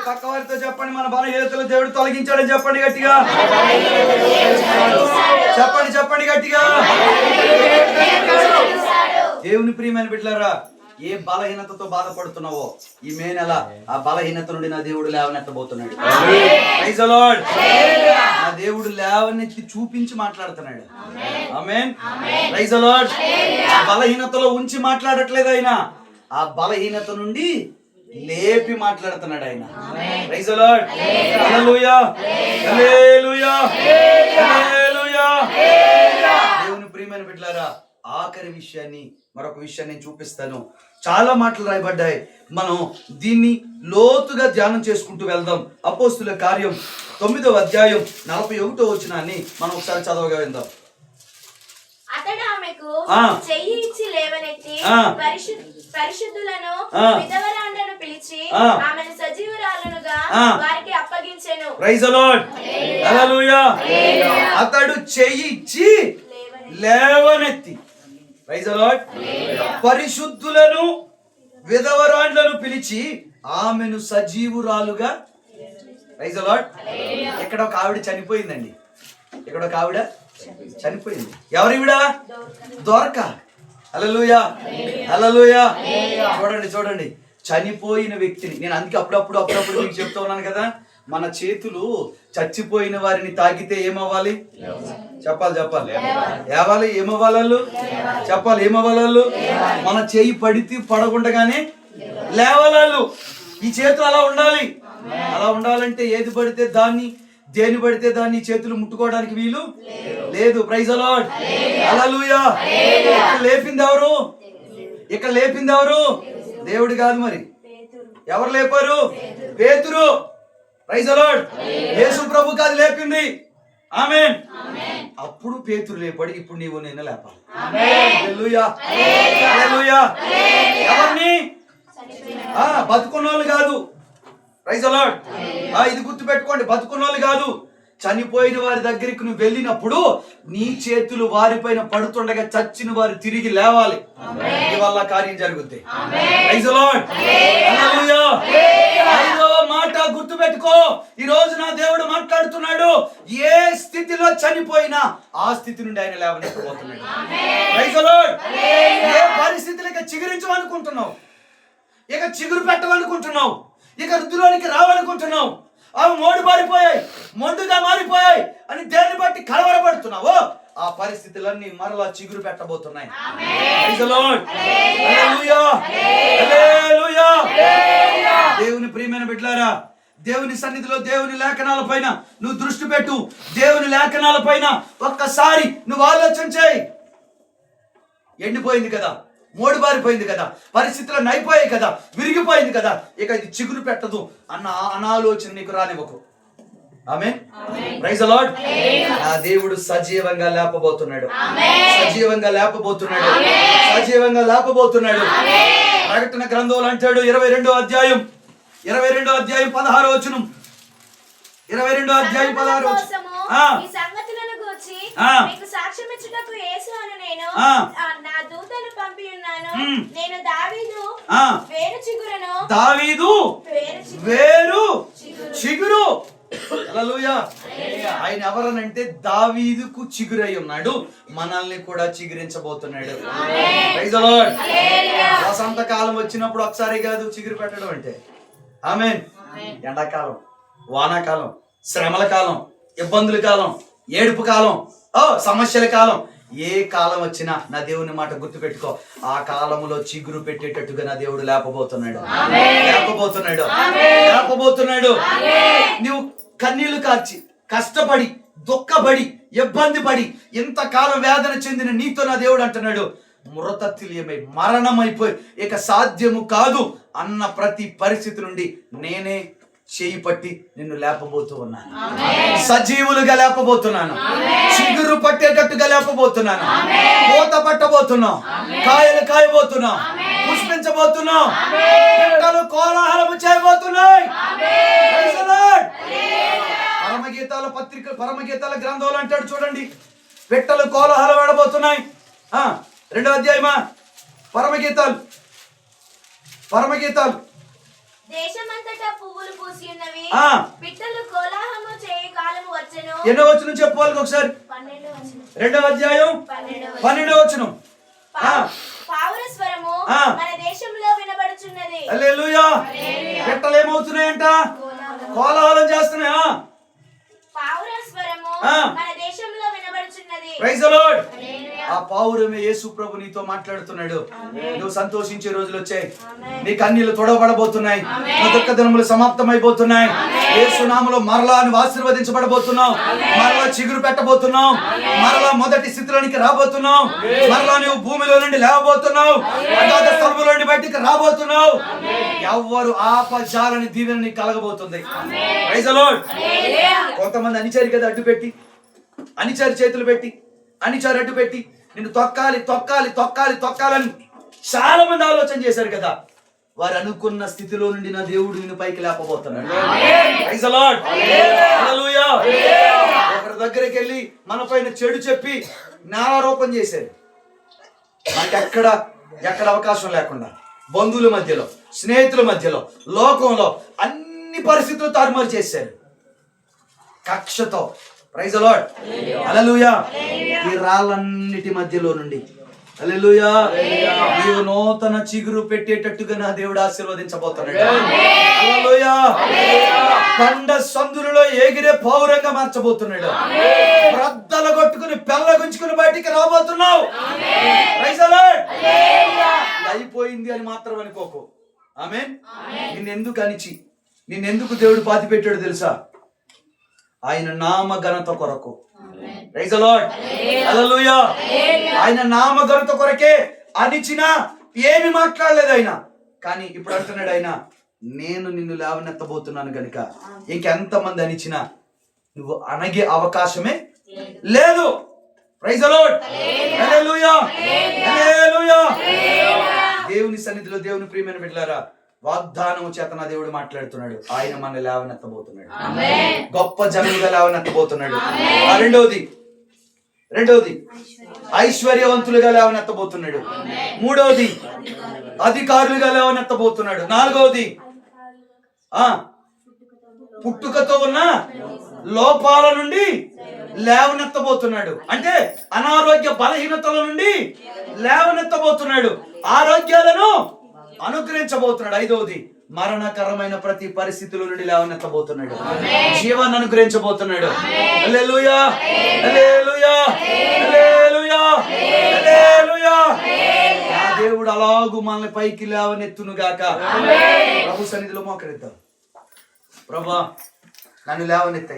పక్క వారితో చెప్పండి, మన బలహీనతలు దేవుడు తొలగించాడని చెప్పండి గట్టిగా. చెప్పండి చెప్పండి గట్టిగా. దేవుని ప్రియమైన బిడ్డలారా, ఏ బలహీనతతో బాధపడుతున్నావో ఈ మే నెల ఆ బలహీనత నుండి నా దేవుడు లేవనెత్తబోతున్నాడు. Praise the lord. నా దేవుడు లేవనెత్తి చూపించి మాట్లాడుతున్నాడు. ఆమేన్. Praise the Lord. బలహీనతలో ఉంచి మాట్లాడట్లేదు ఆయన, ఆ బలహీనత నుండి లేపి మాట్లాడుతున్నాడు ఆయన. Praise the Lord. హల్లెలూయా హల్లెలూయా హల్లెలూయా. దేవుని ప్రియమైన బిడ్డలారా, ఆఖరి విషయాన్ని మరొక విషయాన్ని నేను చూపిస్తాను. చాలా మాటలు రాయబడ్డాయి, మనం దీన్ని లోతుగా ధ్యానం చేసుకుంటూ వెళ్దాం. అపోస్తుల కార్యం 9వ అధ్యాయం 41వ వచనాన్ని మనం ఒకసారి చదవగా విందాం. అతడు ఆమెకు చెయ్యి ఇచ్చి లేవనెత్తి పరిశుద్ధులను విధవరాండ్లను పిలిచి ఆమెను సజీవురాలునుగా వారికి అప్పగించెను. Praise the Lord. హల్లెలూయా. అతడు చెయ్యి ఇచ్చి లేవనెత్తి, ప్రైజ్ ది లార్డ్, పరిశుద్ధులను విధవరాండ్లను పిలిచి ఆమెను సజీవురాలుగా. Praise the lord. ఇక్కడ ఒక ఆవిడ చనిపోయిందండి, ఇక్కడ ఒక ఆవిడ చనిపోయింది. ఎవరివిడ? దొరక. హల్లెలూయా హల్లెలూయా. చూడండి చూడండి, చనిపోయిన వ్యక్తిని నేను అందుకే అప్పుడప్పుడు మీకు చెప్తా ఉన్నాను కదా, మన చేతులు చచ్చిపోయిన వారిని తాకితే ఏమవ్వాలి? చెప్పాలి ఏవాలి? ఏమవ్వాలి వాళ్ళు? చెప్పాలి ఏమవ్వాలి వాళ్ళు? మన చేయి పడితే పడకుండగానే లేవాలి. ఈ చేతులు అలా ఉండాలి. అలా ఉండాలంటే ఏది పడితే దాన్ని, దేని పడితే దాన్ని చేతులు ముట్టుకోవడానికి వీలు లేదు. Praise the Lord. హల్లెలూయా. ఇక్కడ లేపింది ఎవరు? దేవుడు కాదు. మరి ఎవరు లేపారు? పేతురు. Praise the Lord. యేసు ప్రభు కాదు లేపింది. ఆమేన్. అప్పుడు పేతురు లేపాడు, ఇప్పుడు నీవు నేను లేపాలి. హల్లెలూయా హల్లెలూయా. ఎవరిని? బతుకున్నోళ్ళు కాదు. Praise the Lord. ఇది గుర్తు పెట్టుకోండి, బతుకున్నోళ్ళు కాదు. చనిపోయిన వారి దగ్గరికి నువ్వు వెళ్ళినప్పుడు నీ చేతులు వారిపైన పడుతుండగా చచ్చిన వారు తిరిగి లేవాలి. నీ వల్ల కార్యం జరుగుద్ది. Praise the Lord. హల్లెలూయా. ఐదో మాట గుర్తు పెట్టుకో, ఈ రోజు నా దేవుడు మాట్లాడుతున్నాడు. ఏ స్థితిలో చనిపోయినా ఆ స్థితి నుండి ఆయన లేవనెత్తబోతున్నాడు. Praise the Lord. ఏ పరిస్థితులకి చిగురించమనుకుంటున్నావు, ఇక చిగురు పెట్టమనుకుంటున్నావు, ఇక వృద్ధిలోనికి రావాలనుకుంటున్నావు, అవి మోడు మారిపోయాయి, మొండుగా మారిపోయాయి అని దేన్ని బట్టి కలవరపడుతున్నావో ఆ పరిస్థితులన్నీ మరలా చిగురు పెట్టబోతున్నాయి. Praise the Lord. హల్లెలూయా హల్లెలూయా. దేవుని ప్రియమైన బిడ్డలారా, దేవుని సన్నిధిలో దేవుని లేఖనాల పైన నువ్వు దృష్టి పెట్టు. దేవుని లేఖనాల పైన ఒక్కసారి నువ్వు ఆలోచన చేయి. ఎండిపోయింది కదా, మోడుబారిపోయింది కదా, పరిస్థితులు అయిపోయాయి కదా, విరిగిపోయింది కదా, ఇక ఇది చిగురు పెట్టదు అన్న అనాలోచన నీకు రానివ్వకు. ఆమేన్. Praise the Lord. ఆ దేవుడు సజీవంగా లేపబోతున్నాడు. సజీవంగా లేపబోతున్నాడు. సజీవంగా లేపబోతున్నాడు. ప్రకటన గ్రంథంలో అంటాడు 22వ అధ్యాయం 16వ వచనం. 22వ అధ్యాయం 16వ వచనం. ఈ సంగతులను గూర్చి మీకు సాక్ష్యమిచ్చుటకు యేసు అను నేను నా దూతను పంపి ఉన్నాను. నేను దావీదు వేరు చిగురును. దావీదు వేరు చిగురు. హల్లెలూయా. ఆయన ఎవరనంటే దావీదుకు చిగురై ఉన్నాడు, మనల్ని కూడా చిగురించబోతున్నాడు. Praise the Lord. వసంతకాలం వచ్చినప్పుడు ఒకసారి కాదు చిగురు పెట్టడం అంటే. ఆమేన్. ఎండాకాలం, వానాకాలం, శ్రమల కాలం, ఇబ్బందుల కాలం, ఏడుపు కాలం, సమస్యల కాలం, ఏ కాలం వచ్చినా నా దేవుని మాట గుర్తు పెట్టుకో, ఆ కాలంలో చిగురు పెట్టేటట్టుగా నా దేవుడు లేపబోతున్నాడు. నువ్వు కన్నీళ్లు కార్చి కష్టపడి దుఃఖపడి ఇబ్బంది పడి ఇంతకాలం వేదన చెందిన నీతో నా దేవుడు అంటున్నాడు, మృతతుల్యమై మరణమైపోయి ఇక సాధ్యము కాదు అన్న ప్రతి పరిస్థితి నుండి నేనే చేయి పట్టి నిన్ను లేపబోతూ ఉన్నాను. సజీవులుగా లేపబోతున్నాను. చిగురు పట్టేటట్టుగా లేపబోతున్నాను. పూత పట్టబోతున్నాం. కాయలు కాయబోతున్నాం. పుష్పించబోతున్నాం. పిట్టలు కోలాహలము చేయబోతున్నాయి. పరమగీతాల పత్రిక, పరమగీతాల గ్రంథంలో అంటాడు చూడండి, పిట్టలు కోలాహలం ఆడబోతున్నాయి. 2వ అధ్యాయమా, పరమగీతాలు దేశమంతటా పువ్వులు పూసి ఉన్నవి, ఆ పిట్టలు కోలాహలము చేయు కాలము వచ్చెను. ఎన్నో వచనం చెప్పు వాళ్ళకి ఒకసారి. 12వ వచనం. 2వ అధ్యాయం 12వ వచనం. పావుర స్వరము మన దేశంలో వినబడుచున్నది. హల్లెలూయా. పిట్టలు ఏమవుతున్నాయంట? కోలాహలం చేస్తున్నాయా? పావుర స్వరము మన దేశంలో వినబడుచున్నది. Praise the Lord. ఆ పావురమే యేసు ప్రభు నీతో మాట్లాడుతున్నాడు. నువ్వు సంతోషించే రోజులు వచ్చాయి. నీ కన్నీళ్లు తొడవబడబోతున్నాయి. నీ దుఃఖ దినములు సమాప్తమైపోతున్నాయి. యేసు నామములో మరలా నువ్వు ఆశీర్వదించబడబోతున్నావు. మరలా చిగురు పెట్టబోతున్నావు. మరలా మొదటి స్థితిలోనికి రాబోతున్నావు. మరలా నువ్వు భూమిలో నుండి లేవబోతున్నావు. అగాధ స్థలములో నుండి బయటికి రాబోతున్నావు. ఎవ్వరు ఆపజాలని దీవెన నీకు కలగబోతుంది. Praise the lord. కొంతమంది అనిచారి కదా అడ్డు పెట్టి, అనిచారి చేతులు పెట్టి, అనిచారి అడ్డు పెట్టి నిన్ను తొక్కాలి తొక్కాలి తొక్కాలి తొక్కాలని చాలా మంది ఆలోచన చేశారు కదా. వారు అనుకున్న స్థితిలో నుండి నా దేవుడు నిన్ను పైకి లేపబోతున్నాడు. Praise the Lord. హల్లెలూయా. ఒకరి దగ్గరికి వెళ్ళి మన పైన చెడు చెప్పి నేరారోపణ చేశారు. మనకి ఎక్కడ అవకాశం లేకుండా బంధువుల మధ్యలో, స్నేహితుల మధ్యలో, లోకంలో అన్ని పరిస్థితులు తారుమారు చేశారు కక్షతో. Praise the Lord. హల్లెలూయా. ఈ రాళ్ళన్నిటి మధ్యలో నుండి హల్లెలూయా నీవు నూతన చిగురు పెట్టేటట్టుగా నా దేవుడు ఆశీర్వదించబోతున్నాడు. హల్లెలూయా. కొండ సందులలో ఎగిరే పౌరంగా మార్చబోతున్నాడు. బ్రద్దల కొట్టుకుని పెళ్ళగుంచుకుని బయటికి రాబోతున్నావు. Praise the lord. అయిపోయింది అని మాత్రం అనుకోకు. ఆమేన్. నిన్నెందుకు అనిచి నిన్నెందుకు దేవుడు పాతి పెట్టాడు తెలుసా? ఆయన నామ ఘనత కొరకు. Praise the Lord. హల్లెలూయా. ఆయన నామ ఘనత కొరకే అనిచినా ఏమి మాట్లాడలేదు ఆయన. కానీ ఇప్పుడు అంటున్నాడు ఆయన, నేను నిన్ను లేవనెత్తబోతున్నాను గనుక ఇంకెంతమంది అనిచినా నువ్వు అనగే అవకాశమే లేదు. Praise the Lord. హల్లెలూయా. హల్లెలూయా. దేవుని సన్నిధిలో దేవుని ప్రియమైన బిడ్డలారా, వాగ్దానము చేత నా దేవుడు మాట్లాడుతున్నాడు. ఆయన మన లేవనెత్తబోతున్నాడు. గొప్ప జనులుగా లేవనెత్తబోతున్నాడు. రెండవది ఐశ్వర్యవంతులుగా లేవనెత్తబోతున్నాడు. మూడవది అధికారులుగా లేవనెత్తబోతున్నాడు. నాలుగవది పుట్టుకతో ఉన్న లోపాల నుండి లేవనెత్తబోతున్నాడు. అంటే అనారోగ్య బలహీనతల నుండి లేవనెత్తబోతున్నాడు. ఆరోగ్యాలను అనుగ్రహించబోతున్నాడు. ఐదవది మరణకరమైన ప్రతి పరిస్థితుల నుండి లేవనెత్తబోతున్నాడు. జీవాన్ని అనుగ్రహించబోతున్నాడు. హల్లెలూయా. హల్లెలూయా. హల్లెలూయా. హల్లెలూయా. నా దేవుడు అలాగు మనల్ని పైకి లేవనెత్తును గాక. ప్రభు సన్నిధిలో మోకరిద్దాం. ప్రభువా నన్ను లేవనెత్తాయి.